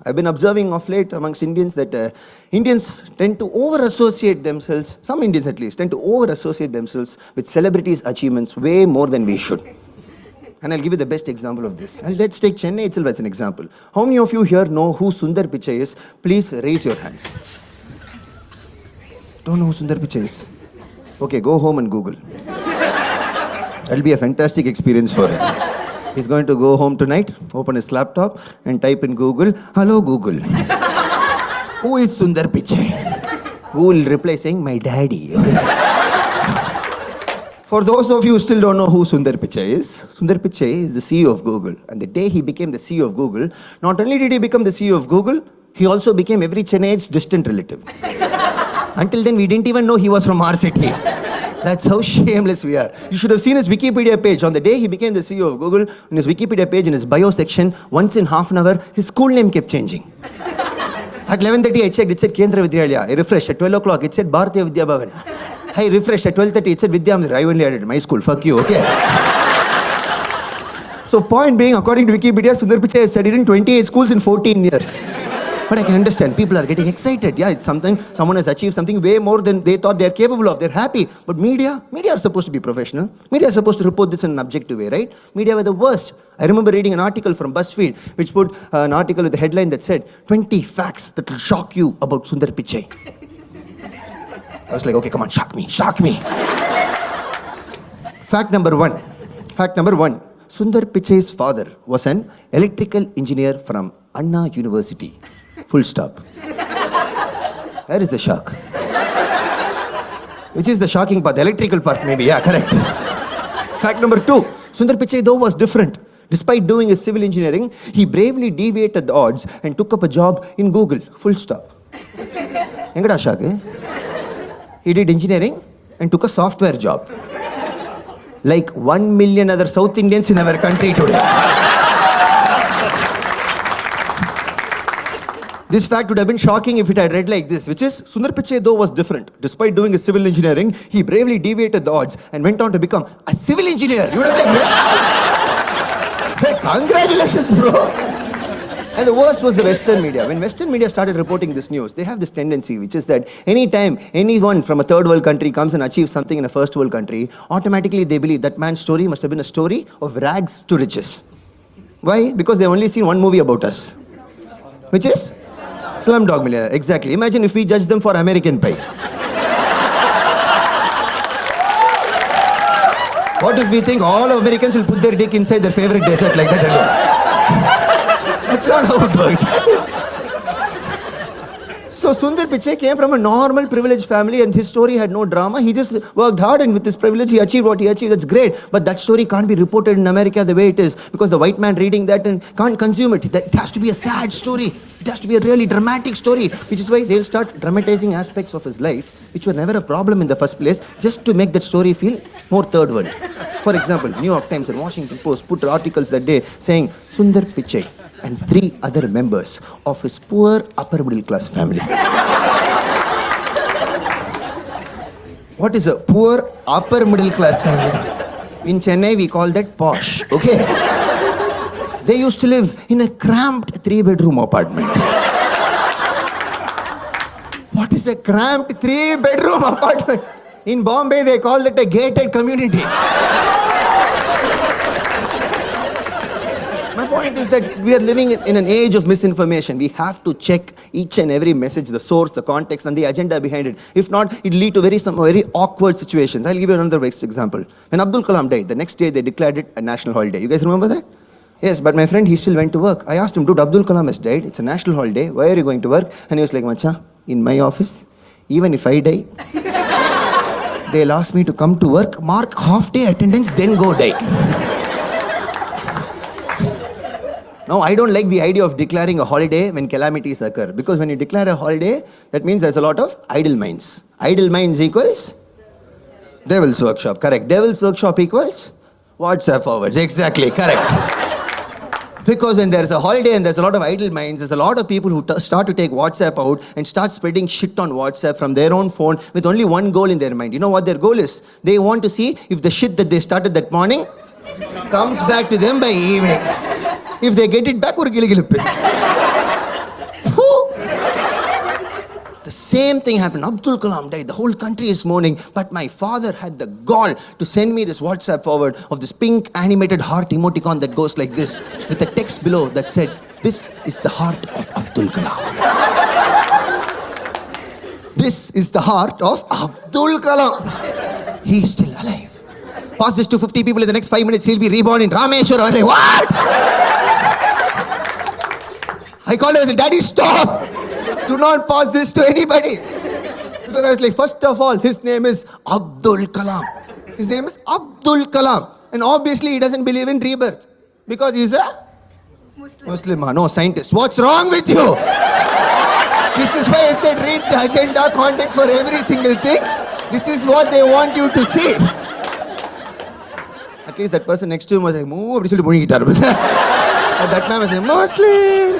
I've been observing of late amongst Indians that Indians tend to over-associate themselves, some Indians at least, tend to over-associate themselves with celebrities' achievements way more than we should. And I'll give you the best example of this. And let's take Chennai itself as an example. How many of you here know who Sundar Pichai is? Please raise your hands. Don't know who Sundar Pichai is? Okay, go home and Google. That'll be a fantastic experience for him. He's going to go home tonight, open his laptop and type in Google, "Hello Google, who is Sundar Pichai?" Google will reply saying, "My daddy." For those of you who still don't know who Sundar Pichai is, Sundar Pichai is the CEO of Google. And the day he became the CEO of Google, not only did he become the CEO of Google, he also became every Chennai's distant relative. Until then, we didn't even know he was from our city. That's how shameless we are. You should have seen his Wikipedia page. On the day he became the CEO of Google, in his Wikipedia page, in his bio section, once in half an hour, his school name kept changing. At 11:30, I checked, it said Kendra Vidyalaya. I refreshed. At 12 o'clock, it said Bharatiya Vidya Bhavan. I refreshed. At 12:30, it said Vidya Mandir. I only added my school. Fuck you, okay? So point being, according to Wikipedia, Sundar Pichai has studied in 28 schools in 14 years. But I can understand, people are getting excited. Yeah, it's something, someone has achieved something way more than they thought they're capable of. They're happy. But media are supposed to be professional. Media are supposed to report this in an objective way, right? Media were the worst. I remember reading an article from BuzzFeed, which put an article with a headline that said, 20 facts that will shock you about Sundar Pichai. I was like, okay, come on, shock me. Fact number one. Sundar Pichai's father was an electrical engineer from Anna University. Full stop. Where is the shock? Which is the shocking part? The electrical part maybe. Yeah, correct. Fact number two. Sundar Pichai though was different. Despite doing his civil engineering, he bravely deviated the odds and took up a job in Google. Full stop. Engada shock, eh? He did engineering and took a software job. Like 1 million other South Indians in our country today. This fact would have been shocking if it had read like this, which is, Sundar Pichai though was different. Despite doing his civil engineering, he bravely deviated the odds and went on to become a civil engineer. You would have been like, hey, congratulations, bro. And the worst was the Western media. When Western media started reporting this news, they have this tendency, which is that anytime anyone from a third world country comes and achieves something in a first world country, automatically they believe that man's story must have been a story of rags to riches. Why? Because they've only seen one movie about us, which is Slumdog Millionaire. Exactly. Imagine if we judge them for American Pie. What if we think all Americans will put their dick inside their favorite dessert like that alone? That's not how it works. So Sundar Pichai came from a normal privileged family and his story had no drama. He just worked hard and with his privilege he achieved what he achieved. That's great. But that story can't be reported in America the way it is because the white man reading that and can't consume it. It has to be a sad story. It has to be a really dramatic story, which is why they'll start dramatizing aspects of his life which were never a problem in the first place just to make that story feel more third world. For example, New York Times and Washington Post put articles that day saying Sundar Pichai and 3 other members of his poor upper middle class family. What is a poor upper middle class family? In Chennai we call that posh, okay? They used to live in a cramped 3-bedroom apartment. What is a cramped 3-bedroom apartment? In Bombay they call it a gated community. My point is that we are living in an age of misinformation. We have to check each and every message, the source, the context, and the agenda behind it. If not, it will lead to some very awkward situations. I'll give you another best example. When Abdul Kalam died, the next day they declared it a national holiday. You guys remember that? Yes, but my friend, he still went to work. I asked him, dude, Abdul Kalam has died. It's a national holiday. Why are you going to work? And he was like, Macha, in my office, even if I die, they'll ask me to come to work, mark half-day attendance, then go die. Now, I don't like the idea of declaring a holiday when calamities occur. Because when you declare a holiday, that means there's a lot of idle minds. Idle minds equals Devil's Workshop. Correct. Devil's Workshop equals WhatsApp forwards. Exactly. Correct. Because when there's a holiday and there's a lot of idle minds, there's a lot of people who start to take WhatsApp out and start spreading shit on WhatsApp from their own phone with only one goal in their mind. You know what their goal is? They want to see if the shit that they started that morning comes back to them by evening. If they get it back, or gilippi. same thing happened. Abdul Kalam died. The whole country is mourning. But my father had the gall to send me this WhatsApp forward of this pink animated heart emoticon that goes like this, with a text below that said, "This is the heart of Abdul Kalam." This is the heart of Abdul Kalam. He is still alive. Pass this to 50 people in the next 5 minutes, he'll be reborn in Rameshwaram. I was like, what? I called him and said, "Daddy, stop. Do not pass this to anybody." Because I was like, first of all, his name is Abdul Kalam. His name is Abdul Kalam. And obviously he doesn't believe in rebirth. Because he's a Muslim, no scientist. What's wrong with you? This is why I said read the agenda context for every single thing. This is what they want you to see. At least that person next to him was like, "Move," that man was like, "Muslim."